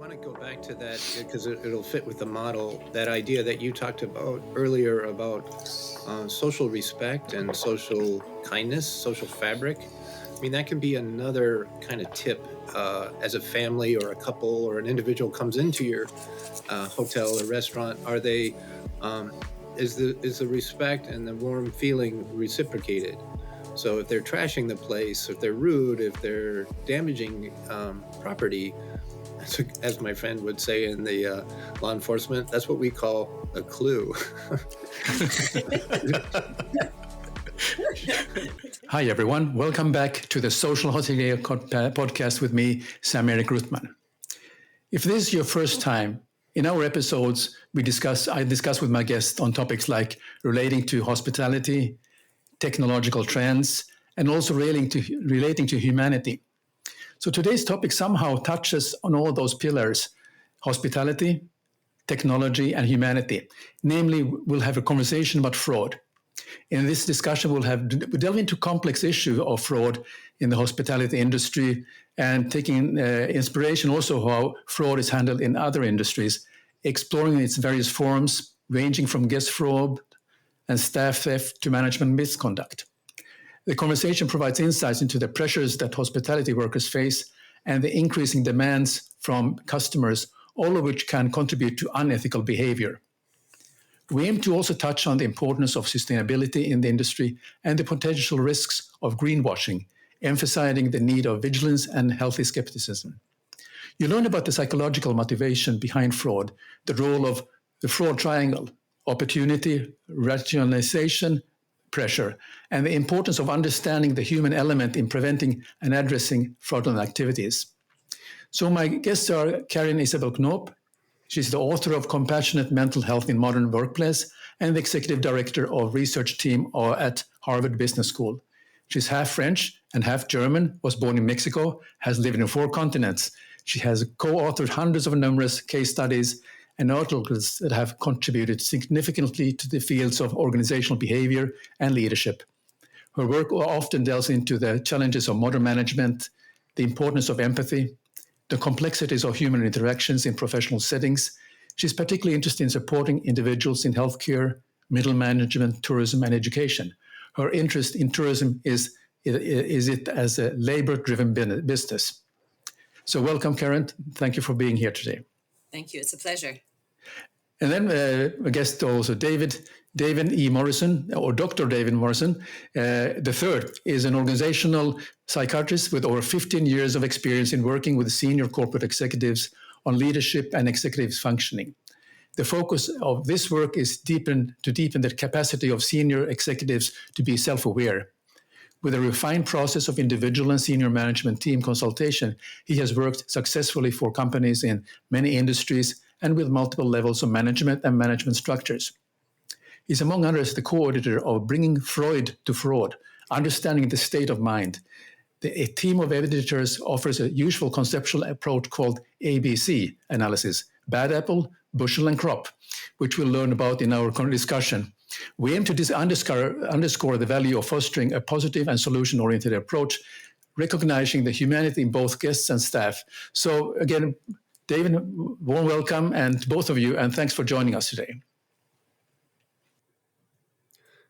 want to go back to that because it'll fit with the model, that idea that you talked about earlier about social respect and social kindness, social fabric. I mean, that can be another kind of tip as a family or a couple or an individual comes into your hotel or restaurant. Are they, is the respect and the warm feeling reciprocated? So if they're trashing the place, if they're rude, if they're damaging property, as my friend would say in the law enforcement, that's what we call a clue. Hi, everyone. Welcome back to the Social Hotelier podcast with me, Sam-Erik. If this is your first time, in our episodes, I discuss with my guests on topics like relating to hospitality, technological trends, and also relating to humanity. So today's topic somehow touches on all those pillars: hospitality, technology, and humanity. Namely, we'll have a conversation about fraud. In this discussion, we'll delve into complex issue of fraud in the hospitality industry and taking inspiration also how fraud is handled in other industries, exploring its various forms, ranging from guest fraud and staff theft to management misconduct. The conversation provides insights into the pressures that hospitality workers face and the increasing demands from customers, all of which can contribute to unethical behavior. We aim to also touch on the importance of sustainability in the industry and the potential risks of greenwashing, emphasizing the need of vigilance and healthy skepticism. You learn about the psychological motivation behind fraud, the role of the fraud triangle: opportunity, rationalization, pressure, and the importance of understanding the human element in preventing and addressing fraudulent activities. So my guests are Karin Isabel Knoop. She's the author of Compassionate Mental Health in Modern Workplace and the executive director of research team at Harvard Business School. She's half French and half German, was born in Mexico, has lived in 4 continents. She has co-authored hundreds of numerous case studies and articles that have contributed significantly to the fields of organizational behavior and leadership. Her work often delves into the challenges of modern management, the importance of empathy, the complexities of human interactions in professional settings. She's particularly interested in supporting individuals in healthcare, middle management, tourism, and education. Her interest in tourism is it as a labor-driven business. So welcome, Karin. Thank you for being here today. Thank you. It's a pleasure. And then a guest also, Daven E. Morrison, or Dr. Daven Morrison. The third is an organizational psychiatrist with over 15 years of experience in working with senior corporate executives on leadership and executive functioning. The focus of this work is to deepen the capacity of senior executives to be self-aware. With a refined process of individual and senior management team consultation, he has worked successfully for companies in many industries and with multiple levels of management and management structures. He's, among others, the co-editor of Bringing Freud to Fraud, Understanding the State of Mind. A team of editors offers a useful conceptual approach called ABC analysis: bad apple, bushel, and crop, which we'll learn about in our discussion. We aim to underscore the value of fostering a positive and solution-oriented approach, recognizing the humanity in both guests and staff. So again, David, warm welcome, and both of you, and thanks for joining us today.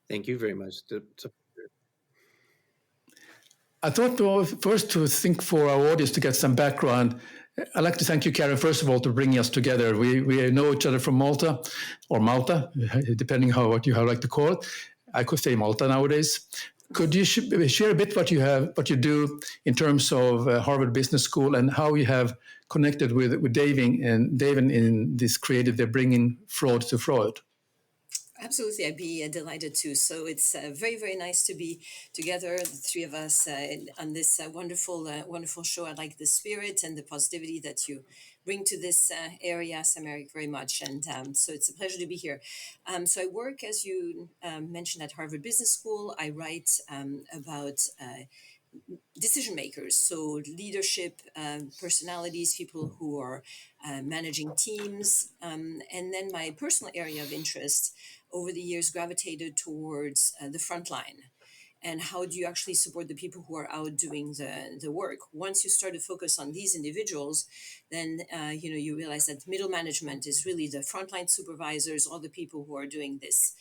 Thank you very much. I thought first to think for our audience to get some background. I'd like to thank you, Karin, first of all, to bringing us together. We know each other from Malta, or Malta, depending how what you like to call it. I could say Malta nowadays. Could you share a bit what you do in terms of Harvard Business School and how you have connected with Daven in this creative, they're bringing fraud to fraud? Absolutely, I'd be delighted to. So it's very, very nice to be together, the three of us, on this wonderful show. I like the spirit and the positivity that you bring to this area, Sam-Erik, very much. And so it's a pleasure to be here. So I work, as you mentioned, at Harvard Business School. I write about decision makers, so leadership personalities, people who are managing teams. And then my personal area of interest over the years gravitated towards the frontline. and how do you actually support the people who are out doing the work. Once you start to focus on these individuals, then you realize that middle management is really the frontline supervisors, all the people who are doing this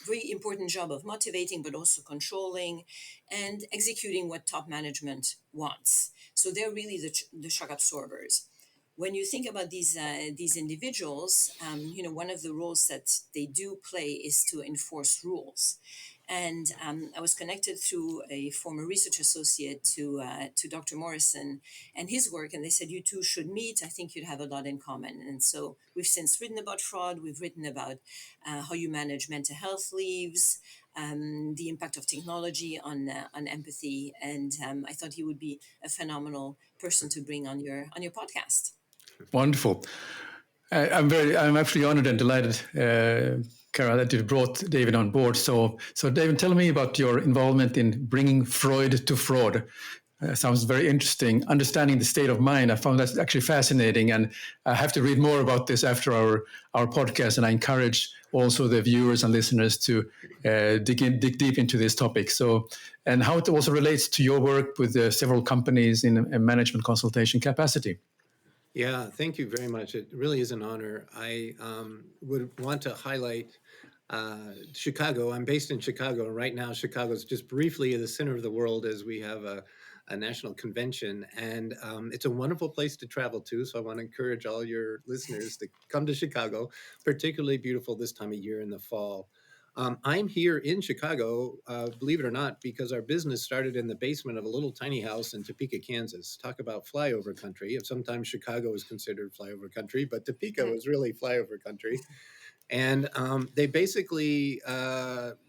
very important job of motivating, but also controlling and executing what top management wants. So they're really the shock absorbers. When you think about these individuals, one of the roles that they do play is to enforce rules. And I was connected through a former research associate to Dr. Morrison and his work, and they said, you two should meet. I think you'd have a lot in common. And so we've since written about fraud. We've written about how you manage mental health leaves, the impact of technology on empathy. And I thought he would be a phenomenal person to bring on your podcast. Wonderful. I'm actually honored and delighted, Cara, that you brought David on board. So David, tell me about your involvement in bringing Freud to fraud. Sounds very interesting. Understanding the state of mind, I found that actually fascinating, and I have to read more about this after our podcast. And I encourage also the viewers and listeners to dig deep into this topic. So, and how it also relates to your work with several companies in a management consultation capacity. Yeah, thank you very much. It really is an honor. I would want to highlight Chicago. I'm based in Chicago, and right now Chicago is just briefly the center of the world as we have a national convention, and it's a wonderful place to travel to. So I want to encourage all your listeners to come to Chicago, particularly beautiful this time of year in the fall. I'm here in Chicago, believe it or not, because our business started in the basement of a little tiny house in Topeka, Kansas. Talk about flyover country. Sometimes Chicago is considered flyover country, but Topeka was really flyover country. And they basically,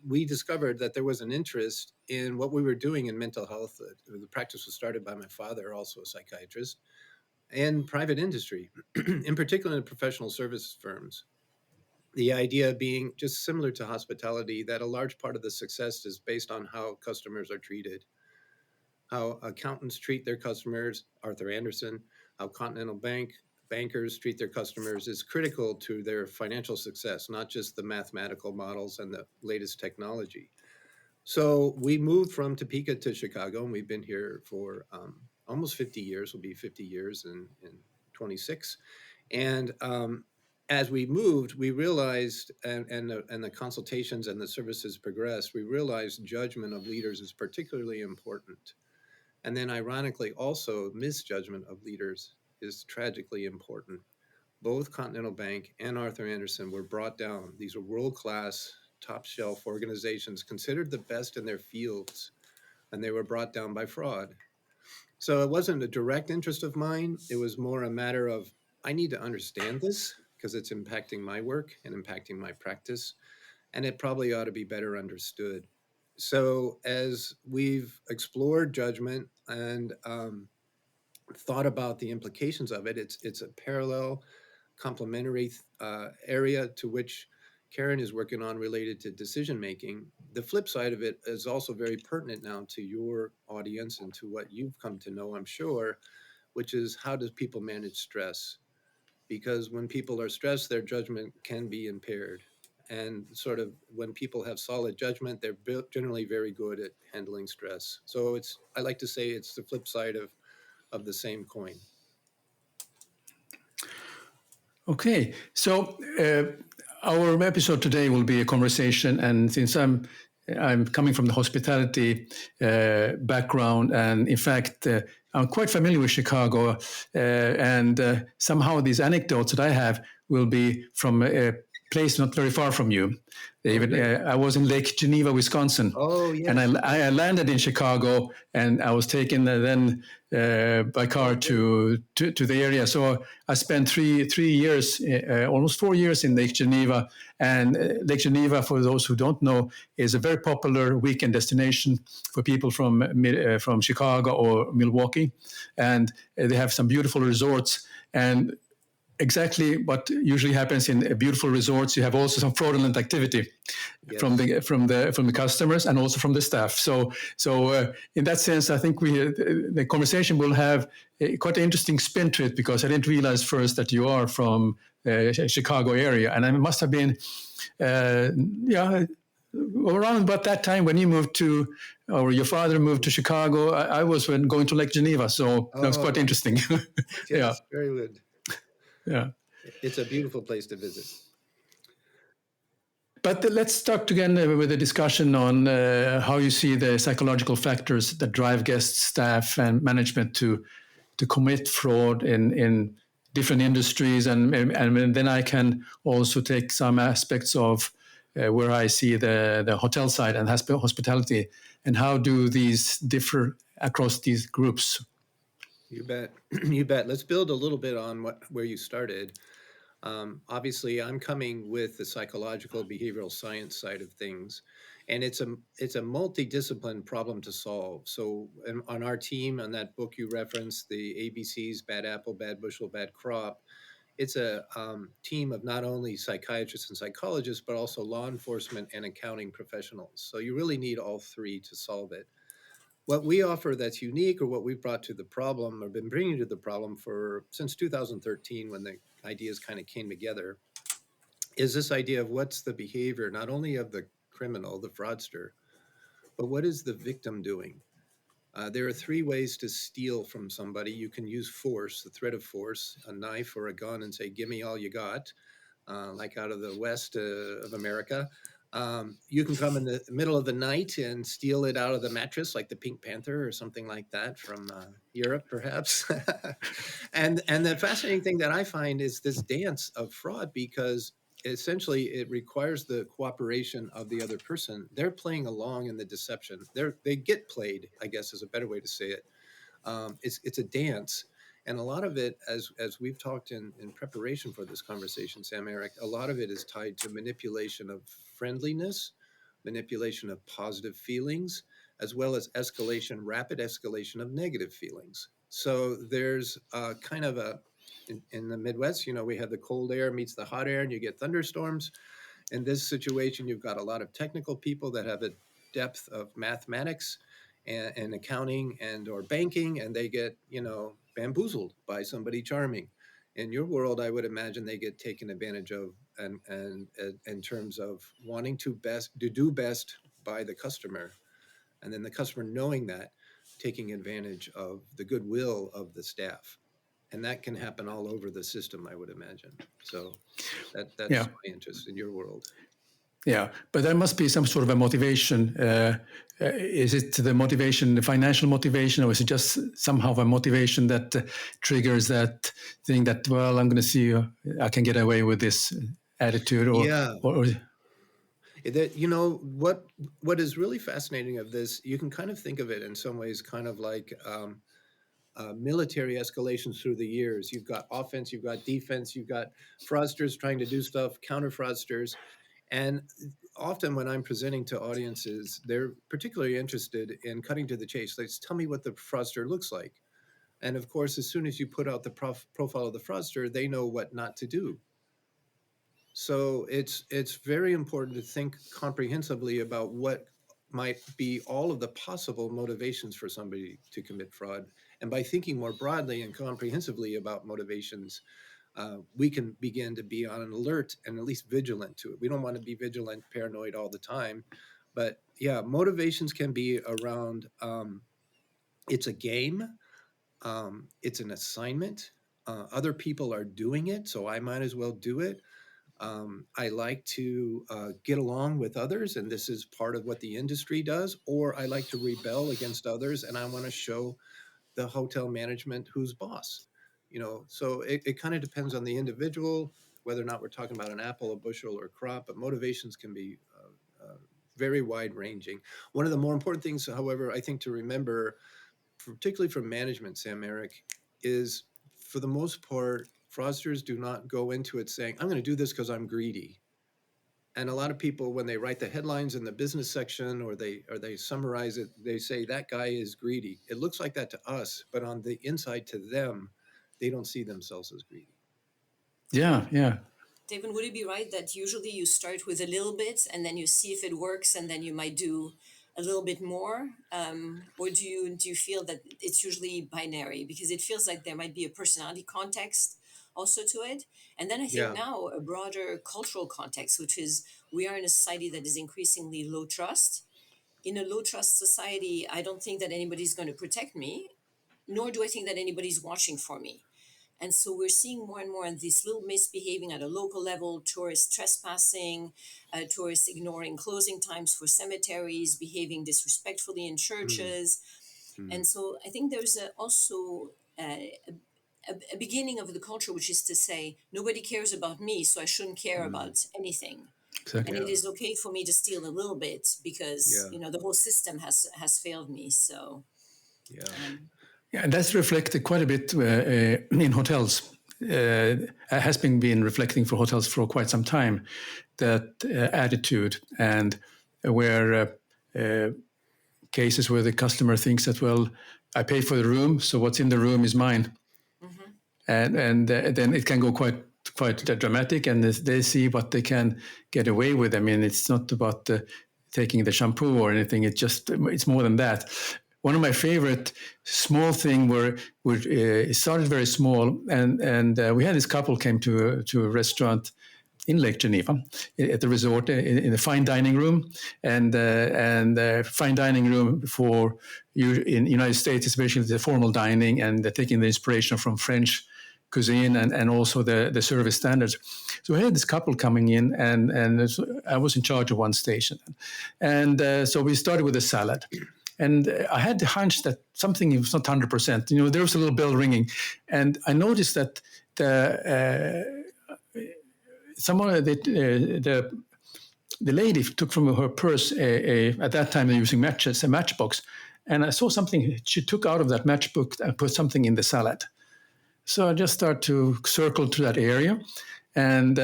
we discovered that there was an interest in what we were doing in mental health. The practice was started by my father, also a psychiatrist, and private industry, in particular in professional services firms. The idea being just similar to hospitality, that a large part of the success is based on how customers are treated, how accountants treat their customers, Arthur Andersen, how Continental bankers treat their customers is critical to their financial success, not just the mathematical models and the latest technology. So we moved from Topeka to Chicago, and we've been here for almost 50 years. Will be 50 years in 26. And as we moved, we realized, and the consultations and the services progressed, we realized judgment of leaders is particularly important. And then ironically, also misjudgment of leaders is tragically important. Both Continental Bank and Arthur Andersen were brought down. These are world-class, top-shelf organizations considered the best in their fields, and they were brought down by fraud. So it wasn't a direct interest of mine. It was more a matter of, I need to understand this because it's impacting my work and impacting my practice, and it probably ought to be better understood. So as we've explored judgment and thought about the implications of it, it's a parallel, complementary area to which Karen is working on related to decision making. The flip side of it is also very pertinent now to your audience and to what you've come to know, I'm sure, which is how does people manage stress? Because when people are stressed, their judgment can be impaired. And sort of when people have solid judgment, they're generally very good at handling stress. So I like to say it's the flip side of the same coin. Okay, so our episode today will be a conversation, and since I'm coming from the hospitality background, and in fact, I'm quite familiar with Chicago, and somehow these anecdotes that I have will be from a place not very far from you. David, I was in Lake Geneva, Wisconsin. Oh, yes. And I landed in Chicago, and I was taken then by car to the area. So I spent 3 years, almost 4 years in Lake Geneva. And Lake Geneva, for those who don't know, is a very popular weekend destination for people from Chicago or Milwaukee. And they have some beautiful resorts. And exactly what usually happens in beautiful resorts, you have also some fraudulent activity from the customers and also from the staff. So in that sense, I think the conversation will have quite an interesting spin to it, because I didn't realize first that you are from Chicago area, and I must have been around about that time when you moved to, or your father moved to Chicago, I was going to Lake Geneva, so that was quite Oh, interesting. Yeah, yes, very good. yeah. It's a beautiful place to visit. But let's start again with a discussion on how you see the psychological factors that drive guests, staff, and management to commit fraud in different industries, and then I can also take some aspects of where I see the hotel side and hospitality, and how do these differ across these groups? You bet. You bet. Let's build a little bit on where you started. Obviously, I'm coming with the psychological behavioral science side of things, and it's a multidiscipline problem to solve. So, on our team, on that book you referenced, the ABCs: bad apple, bad bushel, bad crop. It's a team of not only psychiatrists and psychologists, but also law enforcement and accounting professionals. So you really need all three to solve it. What we offer that's unique, or what we've brought to the problem, or been bringing to the problem for since 2013, when the ideas kind of came together, is this idea of what's the behavior, not only of the criminal, the fraudster, but what is the victim doing? There are three ways to steal from somebody. You can use force, the threat of force, a knife or a gun, and say, "Give me all you got," like out of the West of America. You can come in the middle of the night and steal it out of the mattress, like the Pink Panther or something like that from Europe, perhaps. And the fascinating thing that I find is this dance of fraud, because essentially it requires the cooperation of the other person. They're playing along in the deception. They get played, I guess, is a better way to say it. It's a dance, and a lot of it, as we've talked in preparation for this conversation, Sam-Erik, a lot of it is tied to manipulation of friendliness, manipulation of positive feelings, as well as escalation, rapid escalation of negative feelings. So there's kind of in the Midwest, we have the cold air meets the hot air, and you get thunderstorms. In this situation, you've got a lot of technical people that have a depth of mathematics and accounting and or banking, and they get bamboozled by somebody charming. In your world, I would imagine they get taken advantage of, and in terms of wanting to do best by the customer, and then the customer knowing that, taking advantage of the goodwill of the staff. And that can happen all over the system, I would imagine. So that's Yeah, my interest in your world. yeah, but there must be some sort of a motivation. Is it the motivation, the financial motivation, or is it just somehow a motivation that triggers that thing that, well, I'm going to see I can get away with this attitude, Yeah, or that what is really fascinating of this, you can kind of think of it in some ways, kind of like military escalations through the years. You've got offense, you've got defense, you've got fraudsters trying to do stuff, counter fraudsters. And often when I'm presenting to audiences, they're particularly interested in cutting to the chase. Like, tell me what the fraudster looks like. And of course, as soon as you put out the profile of the fraudster, they know what not to do. So it's very important to think comprehensively about what might be all of the possible motivations for somebody to commit fraud. And by thinking more broadly and comprehensively about motivations, we can begin to be on an alert and at least vigilant to it. We don't want to be vigilant, paranoid all the time. But yeah, motivations can be around it's a game, it's an assignment. Other people are doing it, so I might as well do it. I like to get along with others, and this is part of what the industry does, or I like to rebel against others, and I want to show the hotel management who's boss. So it kind of depends on the individual, whether or not we're talking about an apple, a bushel, or a crop, but motivations can be very wide ranging. One of the more important things, however, I think to remember, particularly from management, Sam-Erik, is for the most part, fraudsters do not go into it saying, "I'm going to do this because I'm greedy." And a lot of people, when they write the headlines in the business section, or they summarize it, they say that guy is greedy. It looks like that to us, but on the inside to them, they don't see themselves as greedy. yeah, yeah. David, would it be right that usually you start with a little bit and then you see if it works and then you might do a little bit more? Or do you feel that it's usually binary? Because it feels like there might be a personality context also to it. And then I think Yeah. now a broader cultural context, which is we are in a society that is increasingly low trust. In a low trust society, I don't think that anybody's going to protect me, nor do I think that anybody's watching for me. And so we're seeing more and more of this little misbehaving at a local level, tourists trespassing, tourists ignoring closing times for cemeteries, behaving disrespectfully in Mm, churches. mm, And so I think there's also a beginning of the culture, which is to say, nobody cares about me, so I shouldn't care mm. about anything. And Exactly. it Yeah. is okay for me to steal a little bit because, Yeah. the whole system has failed me. So, Yeah. um, Yeah, and that's reflected quite a bit in hotels. Has been reflecting for hotels for quite some time. That attitude, and where cases where the customer thinks that, well, I pay for the room, so what's in the room is mine, mhm. and then it can go quite dramatic, and they see what they can get away with. I mean, it's not about taking the shampoo or anything. It's more than that. One of my favorite small thing where it started very small, and we had this couple came to a restaurant in Lake Geneva at the resort in a fine dining room, and fine dining room for you in the United States, especially the formal dining, and taking the inspiration from French cuisine and also the service standards. So we had this couple coming in, and I was in charge of one station, and so we started with a salad. And I had the hunch that something was not 100%. There was a little bell ringing, and I noticed that the lady took from her purse at that time they're using matches, a matchbox, and I saw something. She took out of that matchbook and put something in the salad. So I just started to circle to that area, and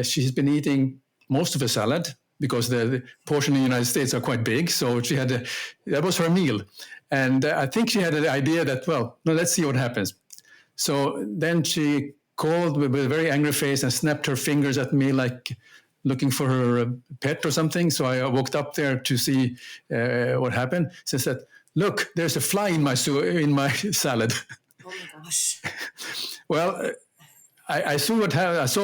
she's been eating most of the salad because the portion in the United States are quite big. So that was her meal, and I think she had the idea that, well, no, let's see what happens. So then she called with a very angry face and snapped her fingers at me like looking for her pet or something. So I walked up there to see what happened. She said, "Look, there's a fly in my salad." Oh my gosh. Well, I saw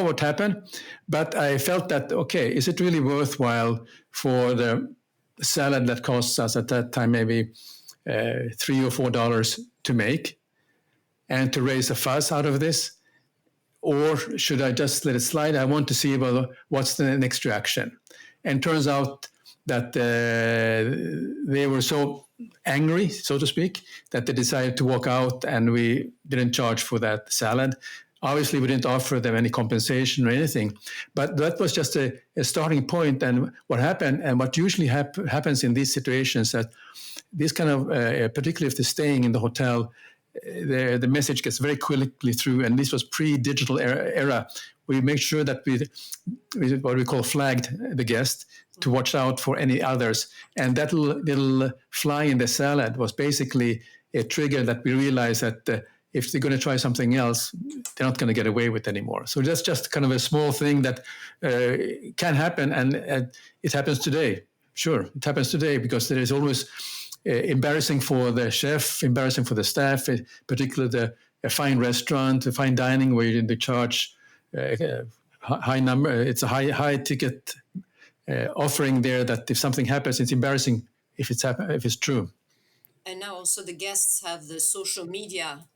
what happened, but I felt that, okay, is it really worthwhile for the salad that costs us at that time maybe $3 or $4 to make, and to raise a fuss out of this? Or should I just let it slide? I want to see, well, what's the next reaction. And turns out that they were so angry, so to speak, that they decided to walk out, and we didn't charge for that salad. Obviously, we didn't offer them any compensation or anything, but that was just a starting point. And what happened, and what usually happens in these situations, that this kind of, particularly if they're staying in the hotel, the message gets very quickly through. And this was pre-digital era. We make sure that we what we call flagged the guest to watch out for any others. And that little fly in the salad was basically a trigger that we realized that if they're going to try something else, they're not going to get away with it anymore. So that's just kind of a small thing that can happen, and it happens today. Sure, it happens today because there is always embarrassing for the chef, embarrassing for the staff, particularly a fine restaurant, a fine dining where they charge high number. It's a high ticket offering there. That if something happens, it's embarrassing if it's true. And now also the guests have the social media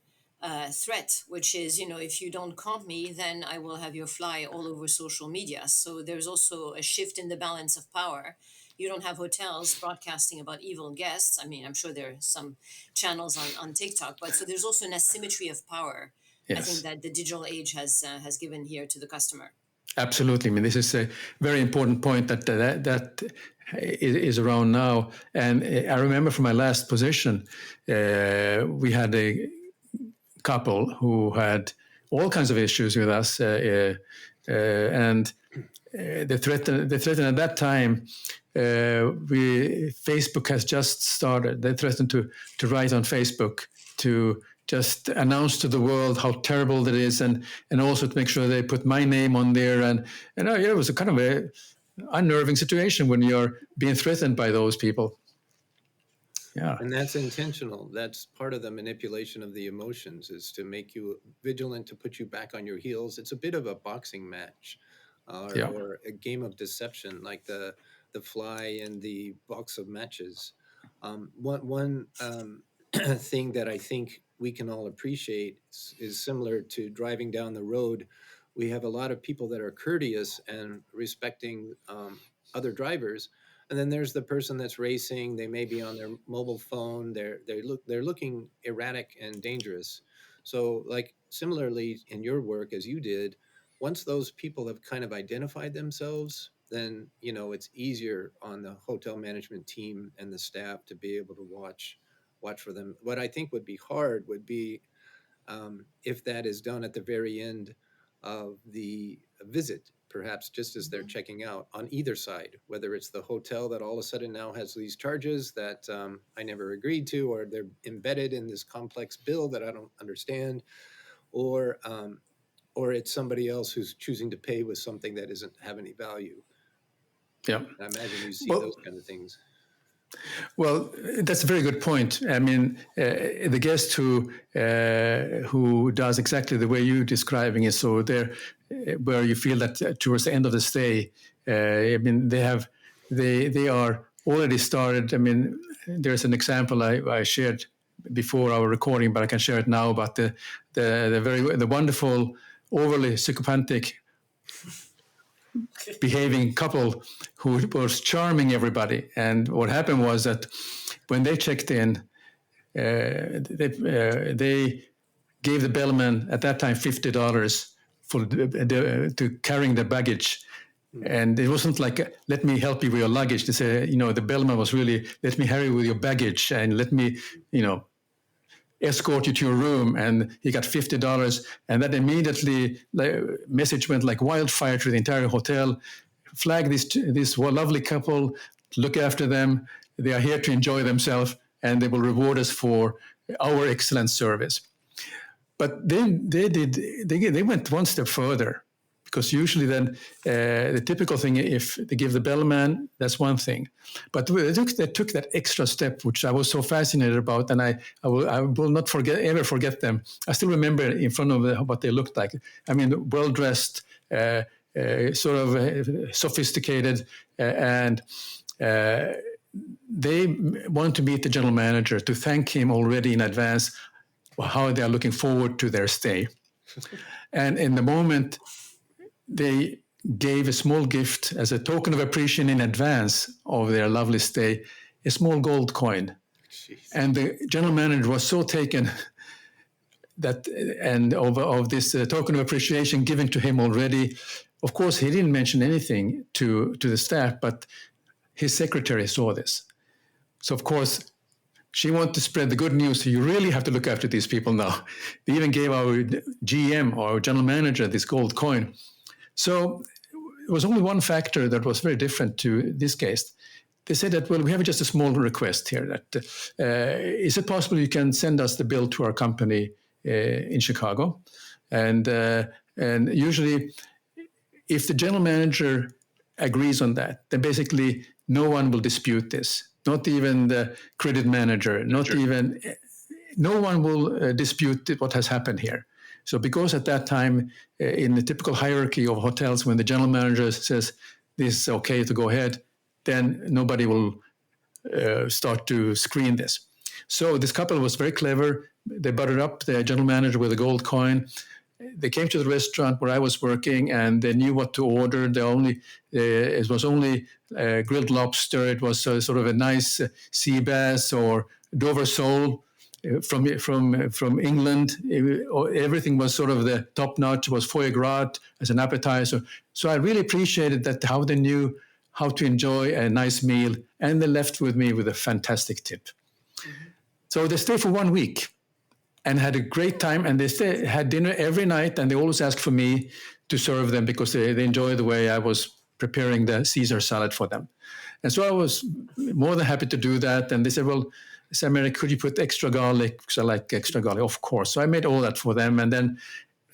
threat, which is, if you don't comp me, then I will have your fly all over social media. So there's also a shift in the balance of power. You don't have hotels broadcasting about evil guests. I mean, I'm sure there are some channels on TikTok, but so there's also an asymmetry of power. I think Yes. that the digital age has given here to the customer. Absolutely. I mean, this is a very important point that is around now. And I remember from my last position, we had a couple who had all kinds of issues with us, and the threat at that time. Facebook has just started. They threatened to write on Facebook to just announce to the world how terrible that is, and also to make sure they put my name on there. And it was a kind of a unnerving situation when you're being threatened by those people. Yeah. And that's intentional. That's part of the manipulation of the emotions, is to make you vigilant, to put you back on your heels. It's a bit of a boxing match, Yeah. or a game of deception, like the fly in the box of matches. One thing that I think we can all appreciate is similar to driving down the road. We have a lot of people that are courteous and respecting other drivers, and then there's the person that's racing. They may be on their mobile phone. They're looking erratic and dangerous. So, like, similarly in your work as you did, once those people have kind of identified themselves, then it's easier on the hotel management team and the staff to be able to watch for them. What I think would be hard would be, if that is done at the very end of the visit, perhaps just as they're checking out on either side, whether it's the hotel that all of a sudden now has these charges that I never agreed to, or they're embedded in this complex bill that I don't understand, or it's somebody else who's choosing to pay with something that doesn't have any value. Yeah. I imagine you see Well, those kind of things. Well, that's a very good point. I mean, the guest who does exactly the way you're describing it, so there, where you feel that towards the end of the stay, I mean, they are already started. I mean, there's an example I shared before our recording, but I can share it now about the wonderful, overly psychopathic behaving couple who was charming everybody. And what happened was that when they checked in, they gave the bellman at that time $50 for to carrying the baggage. And it wasn't like, let me help you with your luggage. They said, the bellman was really, let me hurry with your baggage and let me, escort you to your room. And he got $50. And that immediately, message went like wildfire to the entire hotel. Flag this lovely couple, look after them. They are here to enjoy themselves, and they will reward us for our excellent service. But they went one step further, because usually then the typical thing, if they give the bellman, that's one thing. But they took that extra step, which I was so fascinated about, and I will not ever forget them. I still remember in front of what they looked like. I mean, well-dressed, sort of sophisticated, and they want to meet the general manager to thank him already in advance how they are looking forward to their stay. And in the moment, they gave a small gift as a token of appreciation in advance of their lovely stay, a small gold coin. Jeez. And the general manager was so taken that and of this token of appreciation given to him already. Of course, he didn't mention anything to the staff, but his secretary saw this. So, of course, she wanted to spread the good news. So you really have to look after these people now. They even gave our GM, or general manager, this gold coin. So it was only one factor that was very different to this case. They said that, well, we have just a small request here. That is it possible you can send us the bill to our company in Chicago? And usually, if the general manager agrees on that, then basically no one will dispute this. Not even the credit manager. No one will dispute what has happened here. So because at that time, in the typical hierarchy of hotels, when the general manager says this is okay to go ahead, then nobody will start to screen this. So this couple was very clever. They buttered up the general manager with a gold coin. They came to the restaurant where I was working, and they knew what to order. It was only grilled lobster. It was sort of a nice sea bass or Dover sole from England. Everything was sort of the top notch. It was foie gras as an appetizer. So I really appreciated that, how they knew how to enjoy a nice meal, and they left with me with a fantastic tip. Mm-hmm. So they stayed for 1 week and had a great time, and they had dinner every night, and they always asked for me to serve them because they enjoyed the way I was preparing the Caesar salad for them. And so I was more than happy to do that. And they said, well, Sam-Erik, could you put extra garlic? Because I like extra garlic, of course. So I made all that for them. And then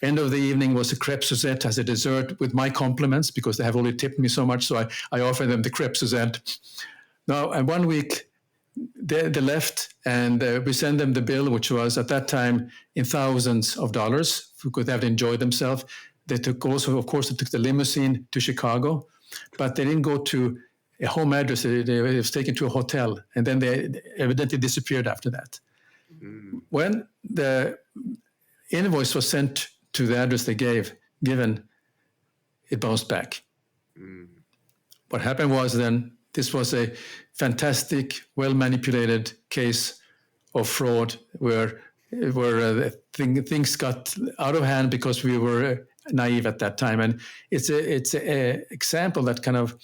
end of the evening was a crepe Suzette as a dessert with my compliments, because they have already tipped me so much. So I offered them the crepe Suzette. Now, and 1 week they left, and we sent them the bill, which was at that time in thousands of dollars, who could have enjoyed themselves. They took also, of course, they took the limousine to Chicago, but they didn't go to a home address. They was taken to a hotel, and then they evidently disappeared after that. Mm. When the invoice was sent to the address they given, it bounced back. Mm. What happened was then this was a fantastic, well-manipulated case of fraud where things got out of hand because we were naive at that time. And it's a example that kind of,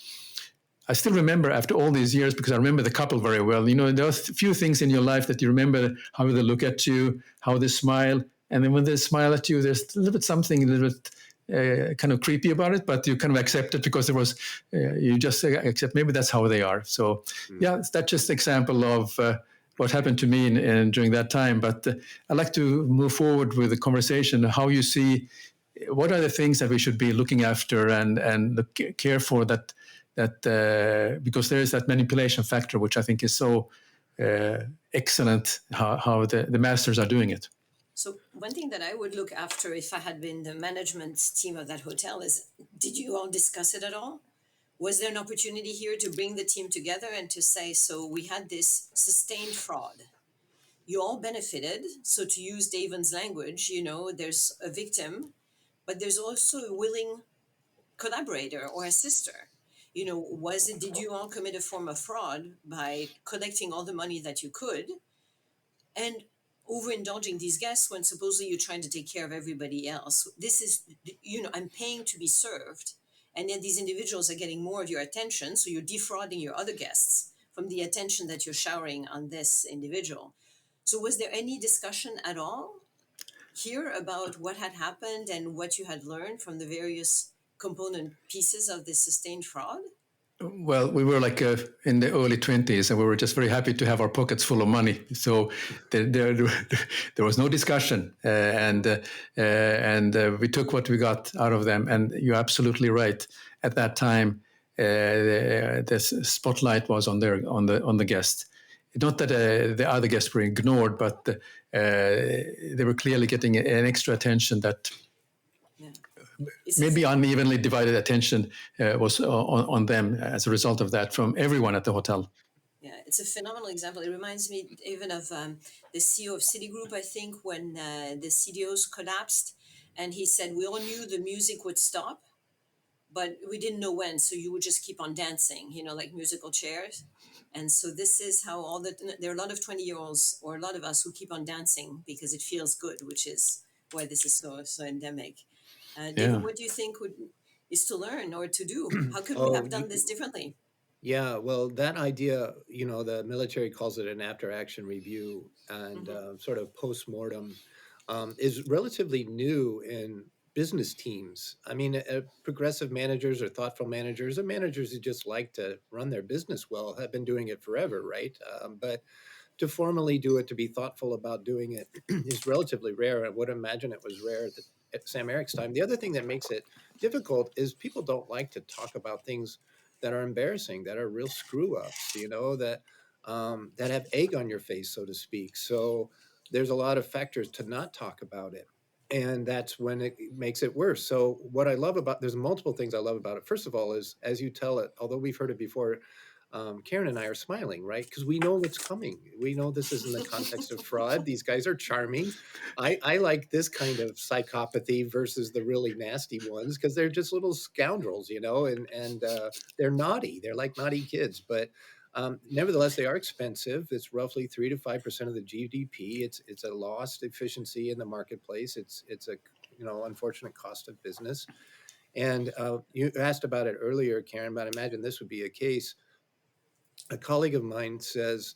I still remember after all these years, because I remember the couple very well. You know, there are a few things in your life that you remember, how they look at you, how they smile. And then when they smile at you, there's a little bit something a little bit kind of creepy about it, but you kind of accept it because there was, you just accept, maybe that's how they are. So yeah, that's just an example of what happened to me during that time. But I'd like to move forward with the conversation, how you see, what are the things that we should be looking after and care for that because there is that manipulation factor, which I think is so excellent, how the masters are doing it. So one thing that I would look after if I had been the management team of that hotel is, did you all discuss it at all? Was there an opportunity here to bring the team together and to say, so we had this sustained fraud. You all benefited. So to use Daven's language, you know, there's a victim, but there's also a willing collaborator or assister. You know, did you all commit a form of fraud by collecting all the money that you could and overindulging these guests when supposedly you're trying to take care of everybody else? This is, you know, I'm paying to be served, and then these individuals are getting more of your attention, so you're defrauding your other guests from the attention that you're showering on this individual. So was there any discussion at all here about what had happened and what you had learned from the various component pieces of this sustained fraud? Well, we were like in the early 20s, and we were just very happy to have our pockets full of money. So there was no discussion, and we took what we got out of them. And you're absolutely right. At that time, the spotlight was on the guest. Not that the other guests were ignored, but they were clearly getting an extra attention that. Yeah. Maybe unevenly divided attention was on them as a result of that from everyone at the hotel. Yeah, it's a phenomenal example. It reminds me even of the CEO of Citigroup, I think, when the CDOs collapsed, and he said, we all knew the music would stop, but we didn't know when, so you would just keep on dancing, you know, like musical chairs. And so this is how there are a lot of 20-year-olds or a lot of us who keep on dancing because it feels good, which is why this is so endemic. David, what do you think is to learn or to do? How could we have done this differently? Yeah, well, that idea, you know, the military calls it an after-action review and sort of post-mortem is relatively new in business teams. I mean, progressive managers or thoughtful managers or managers who just like to run their business well have been doing it forever, right? But to formally do it, to be thoughtful about doing it is relatively rare. I would imagine it was rare at Sam-Erik's time. The other thing that makes it difficult is people don't like to talk about things that are embarrassing, that are real screw ups, you know, that have egg on your face, so to speak. So there's a lot of factors to not talk about it. And that's when it makes it worse. So what I love there's multiple things I love about it. First of all, is as you tell it, although we've heard it before, Karen and I are smiling, right? Because we know what's coming. We know this is in the context of fraud. These guys are charming. I like this kind of psychopathy versus the really nasty ones because they're just little scoundrels, you know, and they're naughty. They're like naughty kids, but nevertheless, they are expensive. It's roughly 3 to 5% of the GDP. It's a lost efficiency in the marketplace. It's a unfortunate cost of business. And you asked about it earlier, Karen, but I imagine this would be a case. A colleague of mine says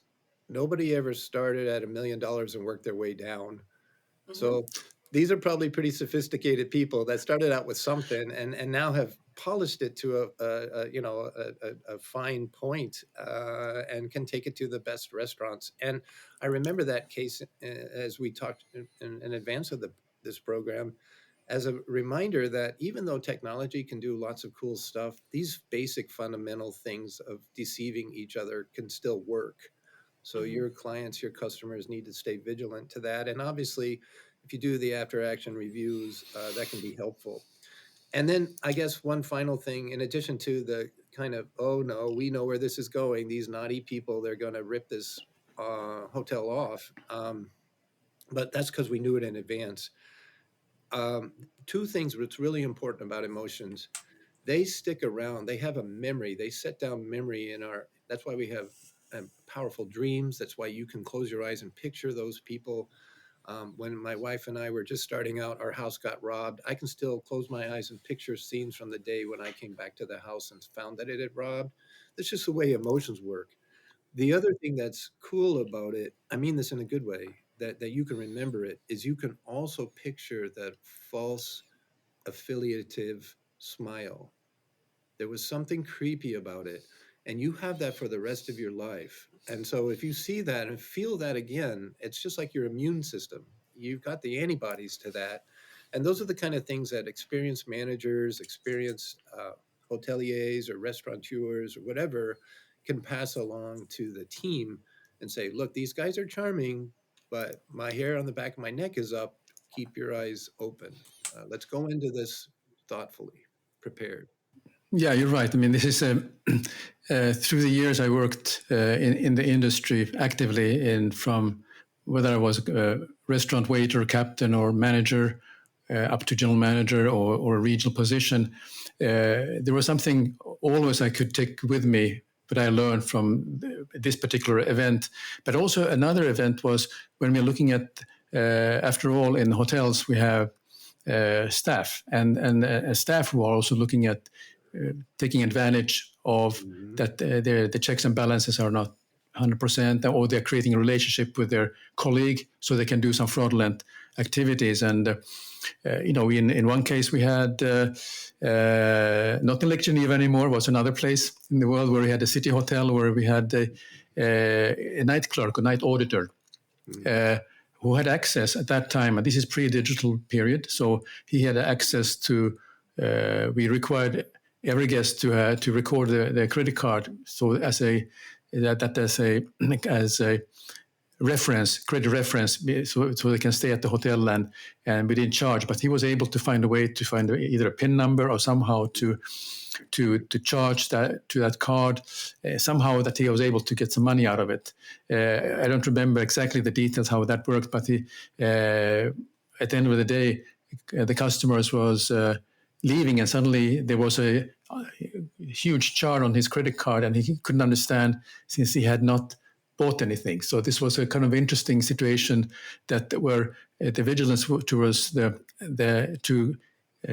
nobody ever started at $1 million and worked their way down. So these are probably pretty sophisticated people that started out with something and now have polished it to a fine point and can take it to the best restaurants. And I remember that case as we talked in advance of this program as a reminder that even though technology can do lots of cool stuff, these basic fundamental things of deceiving each other can still work. So your clients, your customers need to stay vigilant to that. And obviously, if you do the after action reviews, that can be helpful. And then I guess one final thing, in addition to the kind of, oh no, we know where this is going. These naughty people, they're going to rip this hotel off. But that's because we knew it in advance. Um, Two things that's really important about emotions: they stick around. They have a memory. They set down memory in our. That's why we have powerful dreams. That's why you can close your eyes and picture those people. When my wife and I were just starting out, our house got robbed. I can still close my eyes and picture scenes from the day when I came back to the house and found that it had robbed. That's just the way emotions work. The other thing that's cool about it, I mean this in a good way, that you can remember it, is you can also picture that false affiliative smile. There was something creepy about it. And you have that for the rest of your life. And so if you see that and feel that again, it's just like your immune system. You've got the antibodies to that. And those are the kind of things that experienced managers, experienced hoteliers or restaurateurs or whatever can pass along to the team and say, look, these guys are charming, but my hair on the back of my neck is up. Keep your eyes open. Let's go into this thoughtfully, prepared. Yeah, you're right. I mean, this is through the years I worked in the industry actively, in from whether I was a restaurant waiter, captain, or manager, up to general manager or a regional position. There was something always I could take with me, but I learned from this particular event. But also another event was when we're looking at, after all, in hotels we have staff and staff who are also looking at taking advantage of Mhm. that the checks and balances are not 100%, or they're creating a relationship with their colleague so they can do some fraudulent activities. And in one case we had not in Lake Geneva anymore, was another place in the world where we had a city hotel where we had a night clerk, a night auditor, who had access at that time, and this is pre-digital period, so he had access to. We required every guest to record their credit card, so as a reference, credit reference, so they can stay at the hotel and we didn't charge. But he was able to find a way to find either a PIN number or somehow to charge that to that card, somehow that he was able to get some money out of it. I don't remember exactly the details how that worked, but at the end of the day, the customers was leaving, and suddenly there was a huge charge on his credit card, and he couldn't understand since he had not bought anything. So this was a kind of interesting situation that where the vigilance towards the to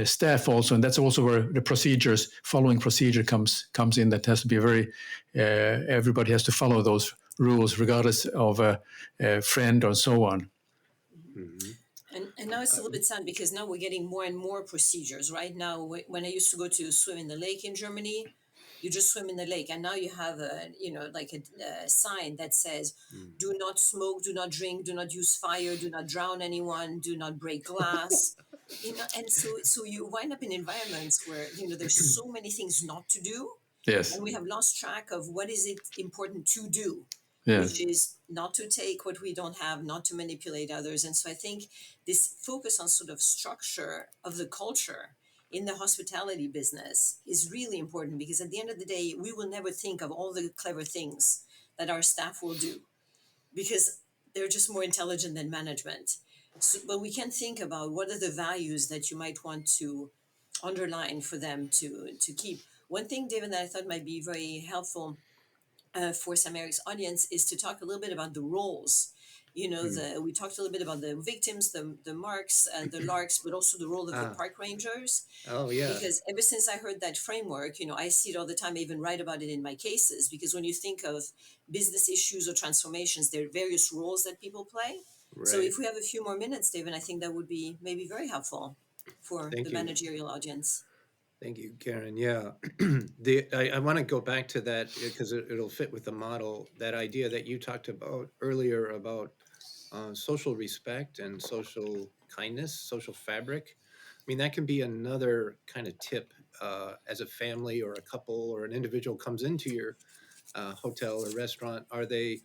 staff also, and that's also where the following procedure comes in. That has to be everybody has to follow those rules regardless of a friend or so on. Mhm. And now it's a little bit sad because now we're getting more and more procedures. Right now, when I used to go to swim in the lake in Germany, you just swim in the lake, and now you have a sign that says, "Do not smoke, do not drink, do not use fire, do not drown anyone, do not break glass." And so you wind up in environments where there's so many things not to do, Yes. and we have lost track of what is it important to do, Yeah. which is not to take what we don't have, not to manipulate others. And so I think this focus on sort of structure of the culture in the hospitality business is really important, because at the end of the day, we will never think of all the clever things that our staff will do because they're just more intelligent than management. So, but we can think about what are the values that you might want to underline for them to keep. One thing, David, that I thought might be very helpful for Sam-Erik's audience is to talk a little bit about the roles. Mm. We talked a little bit about the victims, the marks, the larks, but also the role of the Ah, park rangers. oh yeah, Because ever since I heard that framework, I see it all the time. I even write about it in my cases, because when you think of business issues or transformations, there are various roles that people play. So right. if we have a few more minutes, David, I think that would be maybe very helpful for the Thank you. managerial audience. Thank you, Karen. Yeah. I want to go back to that because it'll fit with the model, that idea that you talked about earlier about social respect and social kindness, social fabric. I mean, that can be another kind of tip as a family or a couple or an individual comes into your hotel or restaurant. Are they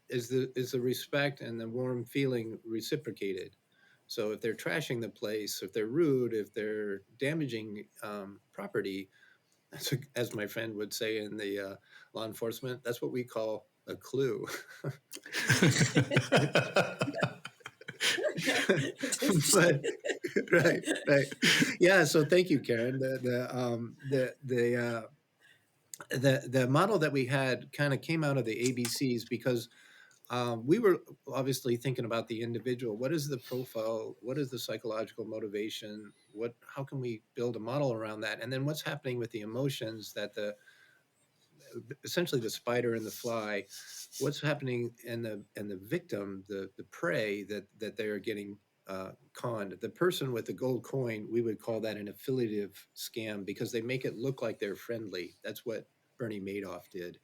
Is the respect and the warm feeling reciprocated? So if they're trashing the place, if they're rude, if they're damaging property, that's as my friend would say in the law enforcement, that's what we call a clue. But right, right, yeah. So thank you, Karen. The model that we had kind of came out of the ABCs because we were obviously thinking about the individual. What is the profile? What is the psychological motivation? How can we build a model around that? And then what's happening with the emotions that essentially the spider and the fly, what's happening in the victim, the prey that they are getting conned. The person with the gold coin, we would call that an affiliative scam because they make it look like they're friendly. That's what Bernie Madoff did.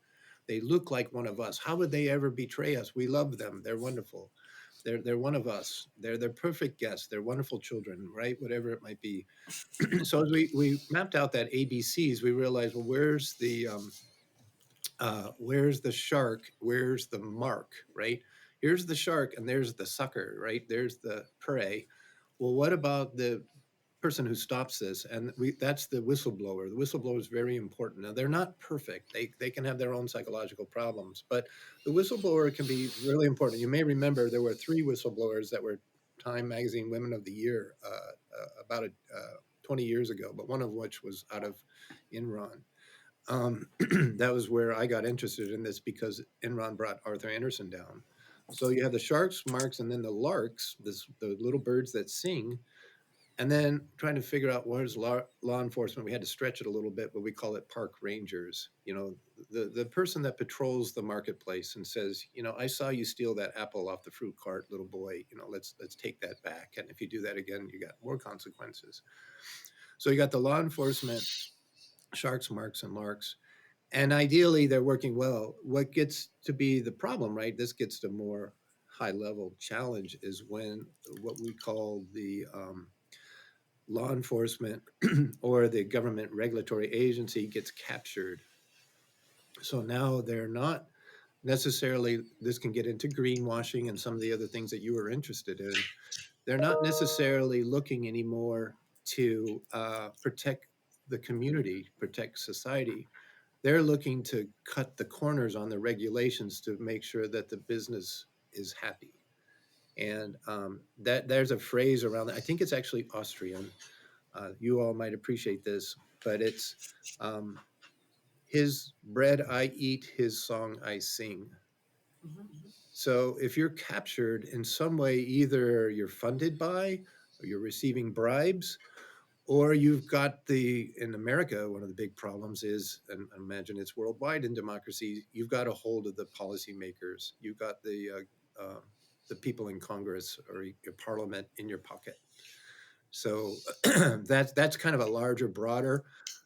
They look like one of us. How would they ever betray us? We love them. They're wonderful. They're one of us. They're perfect guests. They're wonderful children, right? Whatever it might be. So as we mapped out that ABCs, we realized, well, where's the shark? Where's the mark, right? Here's the shark and there's the sucker, right? There's the prey. Well, what about the person who stops this? And that's the whistleblower. The whistleblower is very important. Now, they're not perfect. They can have their own psychological problems, but the whistleblower can be really important. You may remember there were 3 whistleblowers that were Time Magazine Women of the Year about 20 years ago, but one of which was out of Enron. That was where I got interested in this because Enron brought Arthur Anderson down. So you have the sharks, marks, and then the larks, the little birds that sing, and then trying to figure out what is law enforcement. We had to stretch it a little bit, but we call it park rangers. You know, the person that patrols the marketplace and says, you know, I saw you steal that apple off the fruit cart, little boy. You know, let's take that back. And if you do that again, you got more consequences. So you got the law enforcement, sharks, marks, and larks. And ideally, they're working well. What gets to be the problem, right? This gets to more high level challenge is when what we call the law enforcement or the government regulatory agency gets captured. So now they're not necessarily, this can get into greenwashing and some of the other things that you were interested in. They're not necessarily looking anymore to protect the community, protect society. They're looking to cut the corners on the regulations to make sure that the business is happy. And that there's a phrase around that. I think it's actually Austrian. You all might appreciate this, but it's his bread I eat, his song I sing. So if you're captured in some way, either you're funded by, or you're receiving bribes, or you've got in America, one of the big problems is, and I imagine it's worldwide in democracy, you've got a hold of the policymakers. You've got the people in Congress or your parliament in your pocket. So that's kind of a larger, broader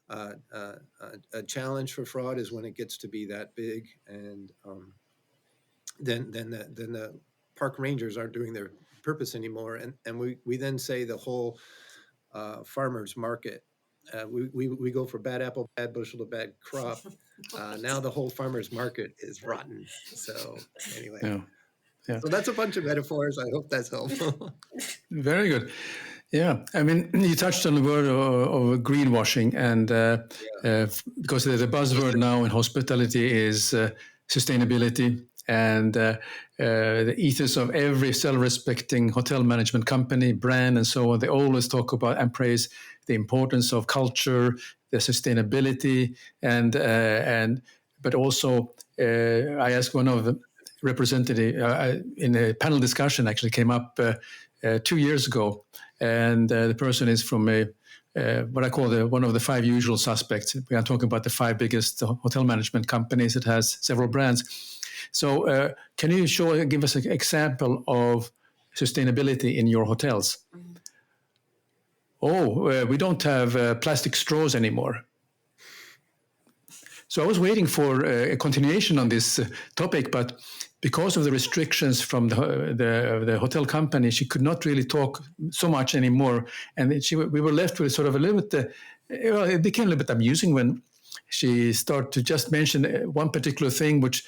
a challenge for fraud is when it gets to be that big, and then the park rangers aren't doing their purpose anymore, and we then say the whole farmers market. We go for bad apple, bad bushel to bad crop. Now the whole farmers market is rotten. So anyway, Yeah. So that's a bunch of metaphors. I hope that's helpful. Very good. Yeah, I mean, you touched on the word of greenwashing, and because the buzzword now in hospitality is sustainability, and the ethos of every self-respecting hotel management company, brand, and so on, they always talk about and praise the importance of culture, the sustainability, and but also I asked one of the representative in a panel discussion actually came up 2 years ago, and the person is from what I call one of the 5 usual suspects. We are talking about the 5 biggest hotel management companies that has several brands. So can you give us an example of sustainability in your hotels? We don't have plastic straws anymore. So I was waiting for a continuation on this topic, but because of the restrictions from the hotel company, she could not really talk so much anymore. And we were left with sort of a little bit, it became a little bit amusing when she started to just mention one particular thing, which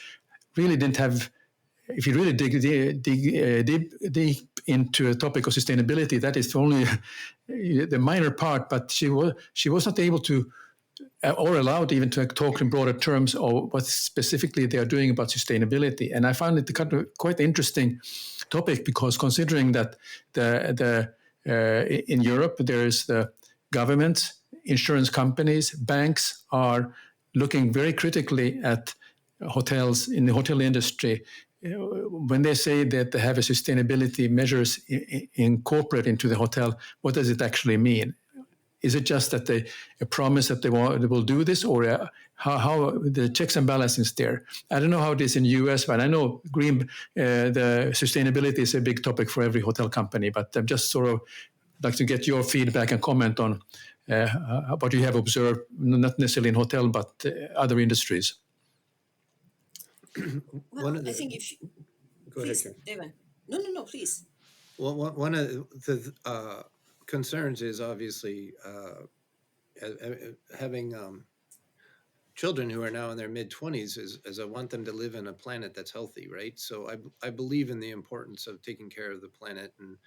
really didn't have. If you really dig deep into a topic of sustainability, that is only the minor part. But she was not able to, or allowed even to talk in broader terms of what specifically they are doing about sustainability. And I found it quite interesting topic, because considering that in Europe there is the government, insurance companies, banks are looking very critically at hotels in the hotel industry. When they say that they have a sustainability measures incorporated into the hotel, what does it actually mean? Is it just that they promise that they will do this, or how the checks and balances there? I don't know how it is in the US, but I know the sustainability is a big topic for every hotel company. But I'm just sort of like to get your feedback and comment on what you have observed, not necessarily in hotel, but other industries. Well, I think if you, Go please, ahead, Karen. Daven. No, please. Well, one of the concerns is obviously having children who are now in their mid-20s is I want them to live in a planet that's healthy, right? So I believe in the importance of taking care of the planet and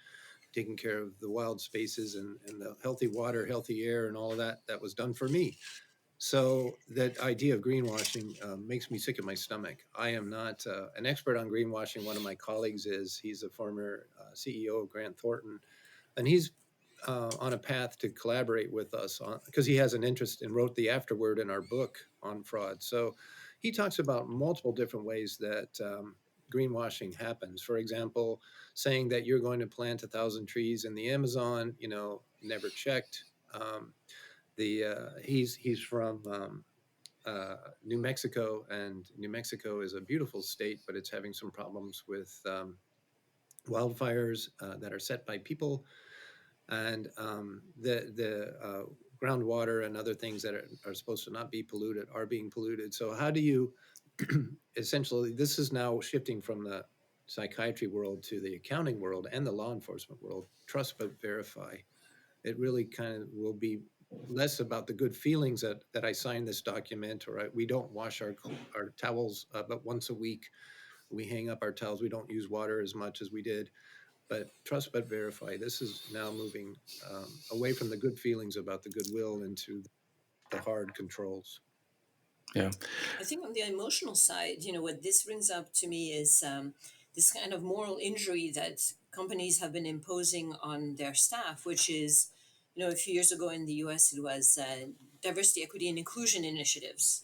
taking care of the wild spaces and the healthy water, healthy air, and all of that. That was done for me. So that idea of greenwashing makes me sick at my stomach. I am not an expert on greenwashing. One of my colleagues is. He's a former CEO of Grant Thornton, and he's on a path to collaborate with us because he has an interest and wrote the afterword in our book on fraud. So he talks about multiple different ways that greenwashing happens. For example, saying that you're going to plant 1,000 trees in the Amazon, never checked. He's from New Mexico, and New Mexico is a beautiful state, but it's having some problems with wildfires that are set by people, and the groundwater and other things that are supposed to not be polluted are being polluted. So how do you essentially, this is now shifting from the psychiatry world to the accounting world and the law enforcement world. Trust but verify. It really kind of will be less about the good feelings that I signed this document, or we don't wash our towels but once a week. We hang up our towels. We don't use water as much as we did. But trust but verify. This is now moving away from the good feelings about the goodwill into the hard controls. Yeah. I think on the emotional side, what this brings up to me is this kind of moral injury that companies have been imposing on their staff, which is, a few years ago in the US, it was diversity, equity, and inclusion initiatives.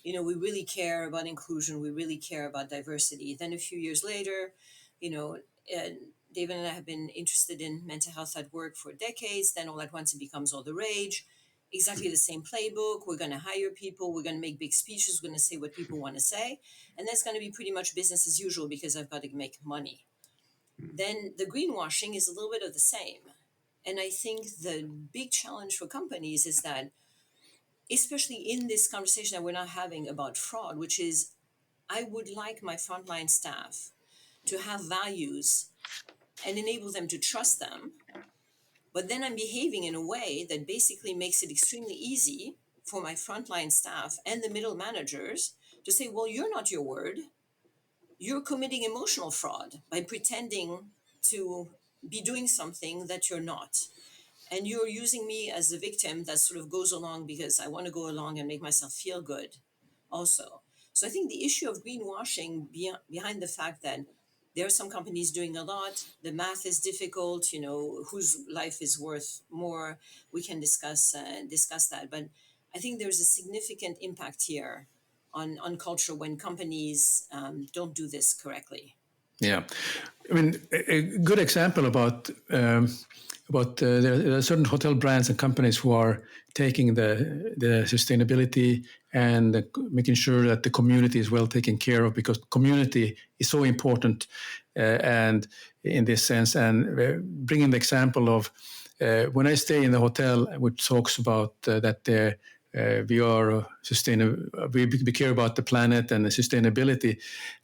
We really care about inclusion. We really care about diversity. Then a few years later, David and I have been interested in mental health at work for decades. Then all at once it becomes all the rage. Exactly the same playbook. We're going to hire people. We're going to make big speeches. We're going to say what people want to say. And that's going to be pretty much business as usual because I've got to make money. Then the greenwashing is a little bit of the same. And I think the big challenge for companies is that, especially in this conversation that we're now having about fraud, which is I would like my frontline staff to have values and enable them to trust them. But then I'm behaving in a way that basically makes it extremely easy for my frontline staff and the middle managers to say, well, you're not your word. You're committing emotional fraud by pretending to be doing something that you're not. And you're using me as the victim that sort of goes along because I want to go along and make myself feel good also. So I think the issue of greenwashing behind the fact that there are some companies doing a lot, the math is difficult, whose life is worth more, we can discuss that. But I think there's a significant impact here on culture when companies don't do this correctly. Yeah, I mean, a good example about there are certain hotel brands and companies who are taking the sustainability and making sure that the community is well taken care of, because community is so important, and in this sense, and bringing the example of when I stay in the hotel, which talks about that we are sustainable, we care about the planet and the sustainability.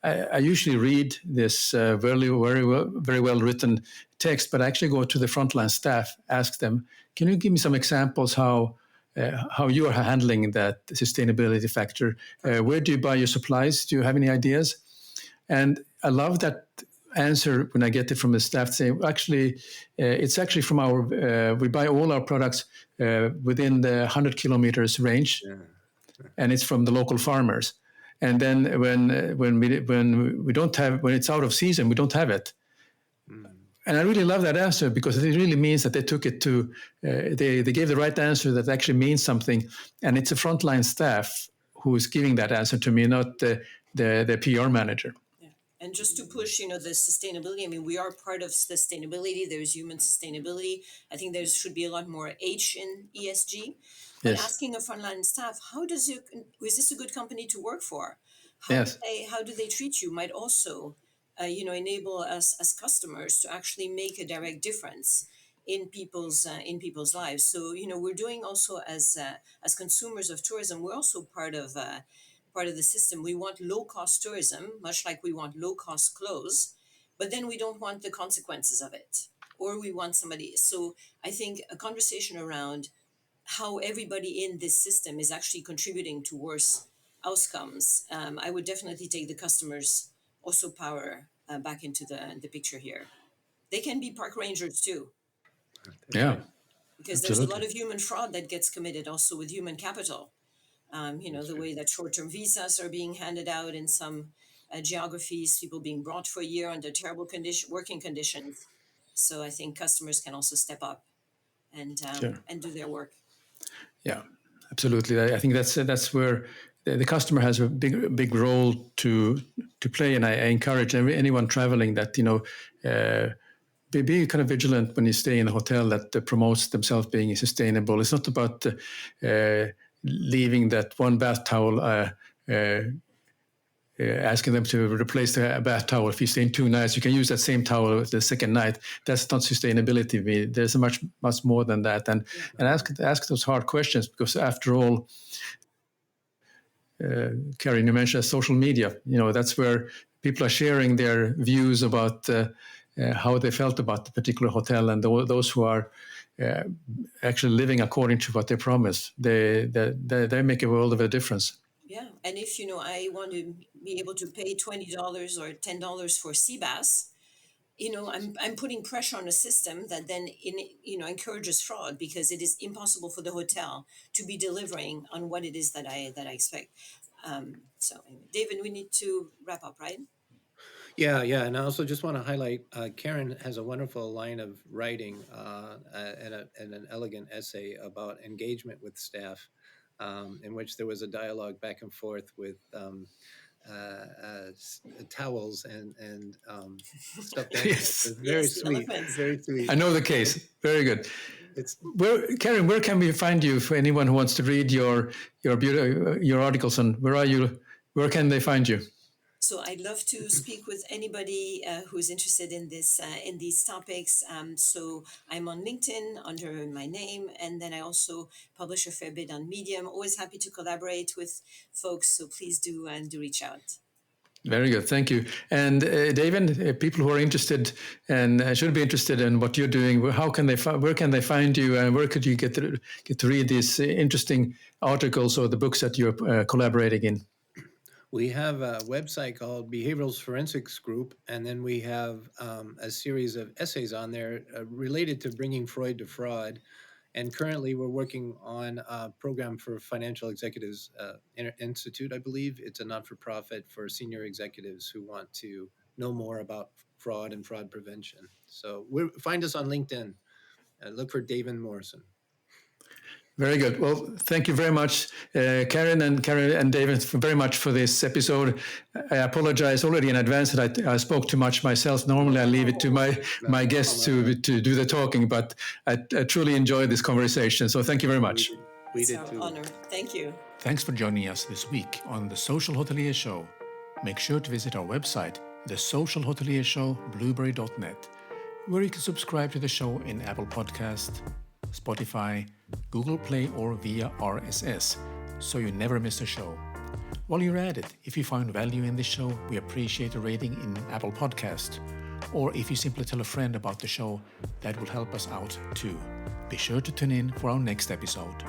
I usually read this very well written text, but I actually go to the frontline staff, ask them, can you give me some examples how you are handling that sustainability factor? Where do you buy your supplies? Do you have any ideas? And I love that answer when I get it from the staff saying, actually, it's actually from our, we buy all our products within the 100 kilometers range, and it's from the local farmers. And then when we don't have, when it's out of season, we don't have it. And I really love that answer, because it really means that they took it to, they gave the right answer that actually means something. And it's a frontline staff who is giving that answer to me, not the PR manager. Yeah. And just to push, the sustainability, I mean, we are part of sustainability. There's human sustainability. I think there should be a lot more H in ESG. But Yes. asking a frontline staff, is this a good company to work for? Yes. How do they treat you might also enable us as customers to actually make a direct difference in people's lives. So we're doing also as consumers of tourism, we're also part of the system. We want low cost tourism, much like we want low cost clothes, but then we don't want the consequences of it, or we want somebody. So I think a conversation around how everybody in this system is actually contributing towards outcomes. I would definitely take the customers also power back into the picture here. They can be park rangers too, Yeah. because there's a lot of human fraud that gets committed also with human capital. The way that short-term visas are being handed out in some geographies, people being brought for a year under terrible working conditions. So I think customers can also step up and do their work. Yeah, absolutely. I think that's where the customer has a big role to play, and I encourage anyone traveling that be kind of vigilant when you stay in a hotel that promotes themselves being sustainable. It's not about leaving that one bath towel. Asking them to replace the bath towel. If you stay in 2 nights, you can use that same towel the second night. That's not sustainability. There's much more than that. And ask those hard questions, because after all, Karen, you mentioned social media. That's where people are sharing their views about how they felt about the particular hotel, and those who are actually living according to what they promised, they make a world of a difference. Yeah, and if I want to be able to pay $20 or $10 for sea bass, I'm putting pressure on a system that then encourages fraud, because it is impossible for the hotel to be delivering on what it is that I expect. So, David, we need to wrap up, right? Yeah, and I also just want to highlight, Karen has a wonderful line of writing and an elegant essay about engagement with staff, in which there was a dialogue back and forth with towels and stuff. Yes. Very sweet. Very sweet. I know the case. Very good. Karen, where can we find you for anyone who wants to read your articles, and where are you? Where can they find you? So I'd love to speak with anybody who's interested in these topics. So I'm on LinkedIn under my name, and then I also publish a fair bit on Medium. Always happy to collaborate with folks, so please do reach out. Very good, thank you. And Daven, people who are interested and should be interested in what you're doing, where can they find you, and where could you get to read these interesting articles or the books that you're collaborating in? We have a website called Behavioral Forensics Group, and then we have a series of essays on there related to bringing Freud to fraud. And currently we're working on a program for Financial Executives Institute, I believe. It's a not-for-profit for senior executives who want to know more about fraud and fraud prevention. So find us on LinkedIn. Look for Daven Morrison. Very good. Well, thank you very much, Karen and David, very much for this episode. I apologize already in advance that I spoke too much myself. Normally, I leave it to my guests to do the talking, but I truly enjoyed this conversation. So thank you very much. We did too. It's our honor. Thank you. Thanks for joining us this week on The Social Hotelier Show. Make sure to visit our website, The Social Hotelier Show, blueberry.net, where you can subscribe to the show in Apple Podcast, Spotify, Google Play, or via RSS, so you never miss a show. While you're at it, if you found value in this show, we appreciate a rating in Apple Podcast. Or if you simply tell a friend about the show, that will help us out too. Be sure to tune in for our next episode.